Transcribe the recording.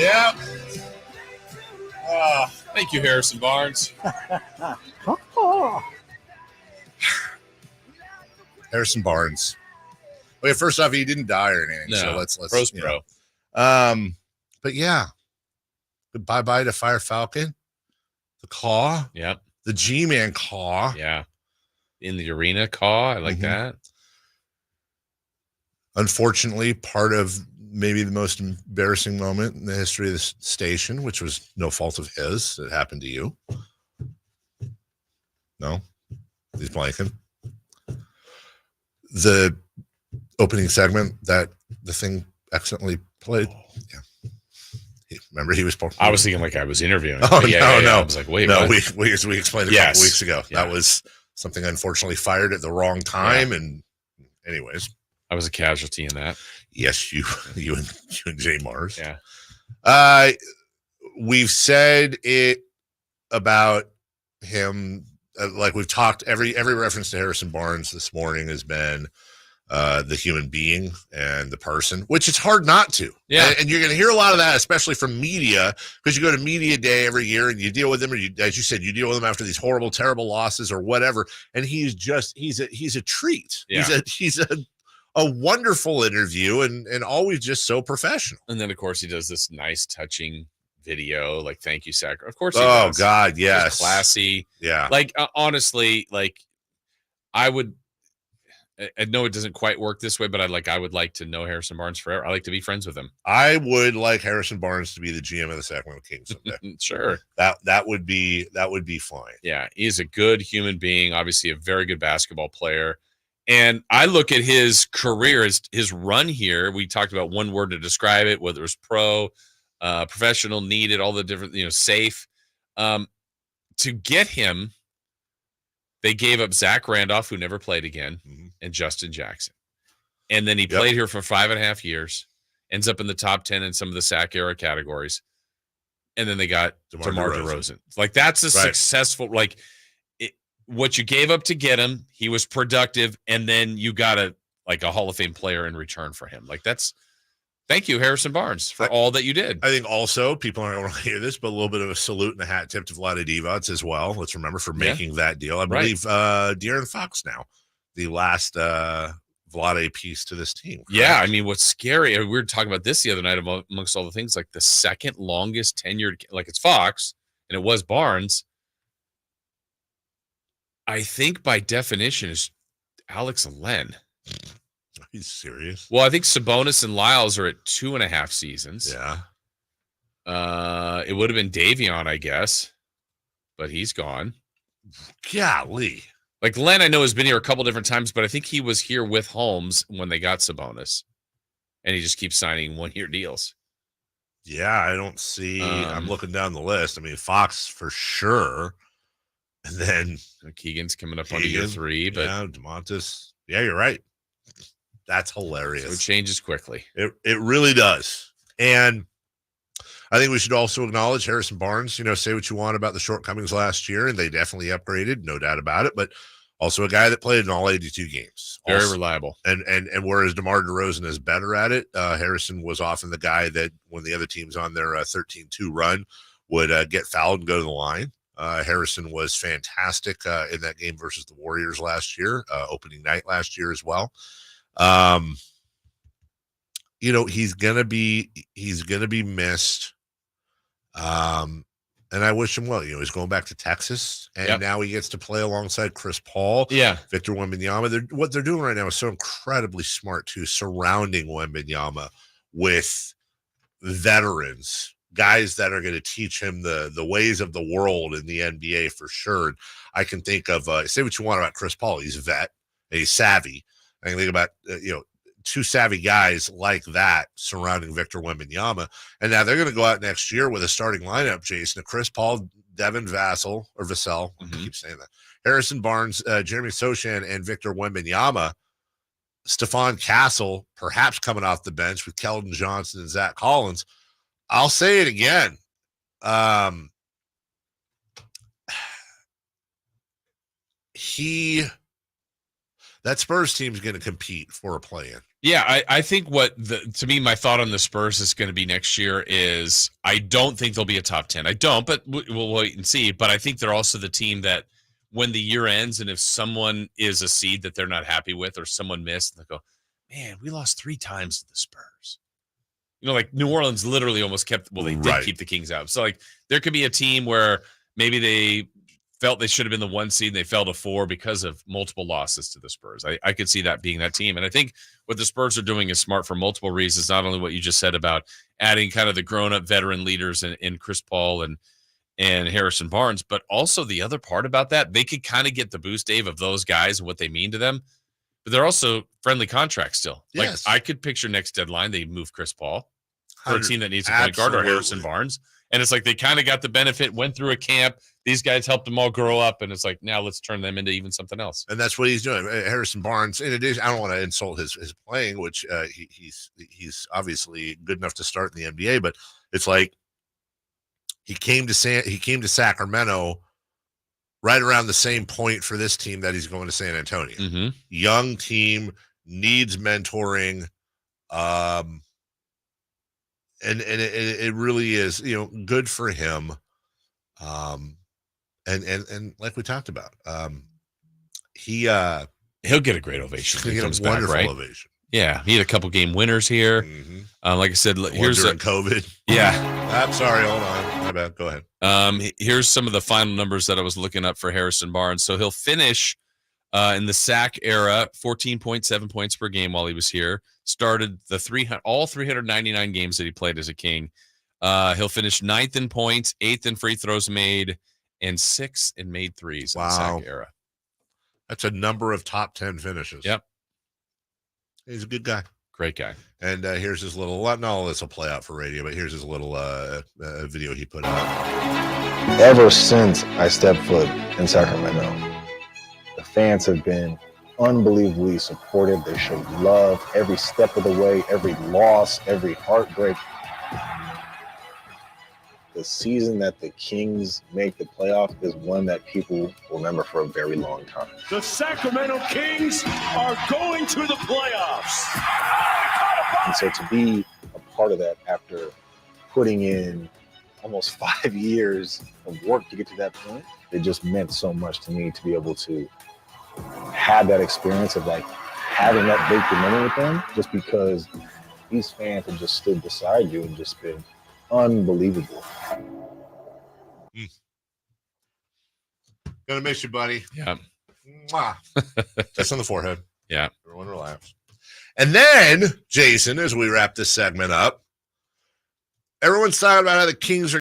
Yeah. Thank you, Harrison Barnes. Harrison Barnes. Okay, first off, he didn't die or anything. No, so let's Prost, bro. But yeah, bye to Fire Falcon, the Claw, Yep, the G-Man Claw, yeah, in the arena Claw. I like that. Unfortunately, part of maybe the most embarrassing moment in the history of this station, which was no fault of his. It happened to you. No, he's blanking. The opening segment that the thing accidentally played. Yeah. Remember, he was. I was thinking like I was interviewing. Oh, no. I was like, wait, no, what? we explained a couple weeks ago. Yeah. That was something unfortunately fired at the wrong time. Yeah. And anyways, I was a casualty in that. Yes, you and Jay Mars. Yeah. We've said it about him. Like we've talked, every reference to Harrison Barnes this morning has been the human being and the person, which it's hard not to. Yeah. And you're going to hear a lot of that, especially from media, because you go to media day every year and you deal with them, or as you said, you deal with them after these horrible, terrible losses or whatever. And he's a treat. Yeah. He's a wonderful interview and always just so professional. And then of course he does this nice touching video, like thank you, Sacramento. Of course he does. God, yes. Just classy. Yeah. Like honestly, like I know it doesn't quite work this way, but I would like to know Harrison Barnes forever. I like to be friends with him. I would like Harrison Barnes to be the GM of the Sacramento Kings someday. Sure. That would be fine. Yeah, he's a good human being, obviously a very good basketball player. And I look at his career, his run here. We talked about one word to describe it, whether it was professional, needed, all the different, safe. To get him, they gave up Zach Randolph, who never played again, and Justin Jackson. And then he played here for 5.5 years, ends up in the top 10 in some of the SAC era categories. And then they got DeMar DeRozan. Like that's a successful, what you gave up to get him, he was productive, and then you got a Hall of Fame player in return for him. Thank you, Harrison Barnes, for all that you did. I think also people aren't going to hear this, but a little bit of a salute and a hat tip to Vlade Divac as well. Let's remember for making that deal. I believe De'Aaron Fox now, the last Vlade piece to this team. Correct? Yeah, I mean, what's scary, we were talking about this the other night amongst all the things, like the second longest tenured, it's Fox, and it was Barnes. I think by definition is Alex Len. Are you serious? Well, I think Sabonis and Lyles are at 2.5 seasons. Yeah. It would have been Davion, I guess, but he's gone. Golly. Len, I know, has been here a couple different times, but I think he was here with Holmes when they got Sabonis, and he just keeps signing 1-year deals. Yeah, I don't see. I'm looking down the list. I mean, Fox for sure. And then Keegan's coming up on year 3, but DeMontis. Yeah, you're right. That's hilarious. So it changes quickly. It really does. And I think we should also acknowledge Harrison Barnes. Say what you want about the shortcomings last year, and they definitely upgraded, no doubt about it. But also a guy that played in all 82 games, very reliable. And whereas DeMar DeRozan is better at it, Harrison was often the guy that when the other team's on their 13-2 run would get fouled and go to the line. Harrison was fantastic in that game versus the Warriors last year, opening night last year as well. He's gonna be missed. And I wish him well. He's going back to Texas, and now he gets to play alongside Chris Paul. Yeah, Victor Wembanyama. What they're doing right now is so incredibly smart too, surrounding Wembanyama with veterans. Guys that are going to teach him the ways of the world in the NBA for sure. And I can think of say what you want about Chris Paul. He's a vet, and he's savvy. I can think about two savvy guys like that surrounding Victor Wembanyama, and now they're going to go out next year with a starting lineup. Jason, Chris Paul, Devin Vassell. I keep saying that. Harrison Barnes, Jeremy Sochan, and Victor Wembanyama. Stephon Castle, perhaps coming off the bench with Keldon Johnson and Zach Collins. I'll say it again. that Spurs team is going to compete for a play-in. Yeah, I think to me, my thought on the Spurs is going to be next year is I don't think they'll be a top 10. I don't, but we'll wait and see. But I think they're also the team that when the year ends and if someone is a seed that they're not happy with or someone missed, they go, man, we lost 3 times to the Spurs. Like New Orleans literally almost kept, well, they did keep the Kings out. So like there could be a team where maybe they felt they should have been the 1 seed and they fell to 4 because of multiple losses to the Spurs. I could see that being that team. And I think what the Spurs are doing is smart for multiple reasons, not only what you just said about adding kind of the grown-up veteran leaders in Chris Paul and Harrison Barnes, but also the other part about that, they could kind of get the boost, Dave, of those guys and what they mean to them. But they're also friendly contracts still. Yes. Like I could picture next deadline, they move Chris Paul for a team that needs a point guard or Harrison Barnes. And it's like they kind of got the benefit, went through a camp. These guys helped them all grow up. And it's like, now let's turn them into even something else. And that's what he's doing. Harrison Barnes, in addition, I don't want to insult his playing, which he's obviously good enough to start in the NBA, but it's like he came to Sacramento right around the same point for this team that he's going to San Antonio. Mm-hmm. Young team, needs mentoring. And it really is, good for him. And like we talked about, he'll get a great ovation. He'll get a wonderful ovation. Yeah, he had a couple game winners here. Mm-hmm. Like I said, here's during COVID. Yeah, I'm sorry. Hold on. My bad. Go ahead. Here's some of the final numbers that I was looking up for Harrison Barnes. So he'll finish in the Sac era, 14.7 points per game while he was here. Started all 399 games that he played as a King. He'll finish 9th in points, 8th in free throws made, and 6th in made threes in the Sac era. That's a number of top 10 finishes. Yep. He's a good guy. Great guy. And here's his little, not all this will play out for radio, but here's his little video he put out. Ever since I stepped foot in Sacramento, the fans have been unbelievably supportive. They showed love every step of the way, every loss, every heartbreak. The season that the Kings make the playoff is one that people will remember for a very long time. The Sacramento Kings are going to the playoffs. And so to be a part of that after putting in almost 5 years of work to get to that point, it just meant so much to me to be able to have that experience of like having that big commitment with them, just because these fans have just stood beside you and just been unbelievable. Gonna miss you, buddy. Yeah. Mwah. Just on the forehead. Yeah. Everyone relax. And then, Jason, as we wrap this segment up, everyone's talking about how the Kings are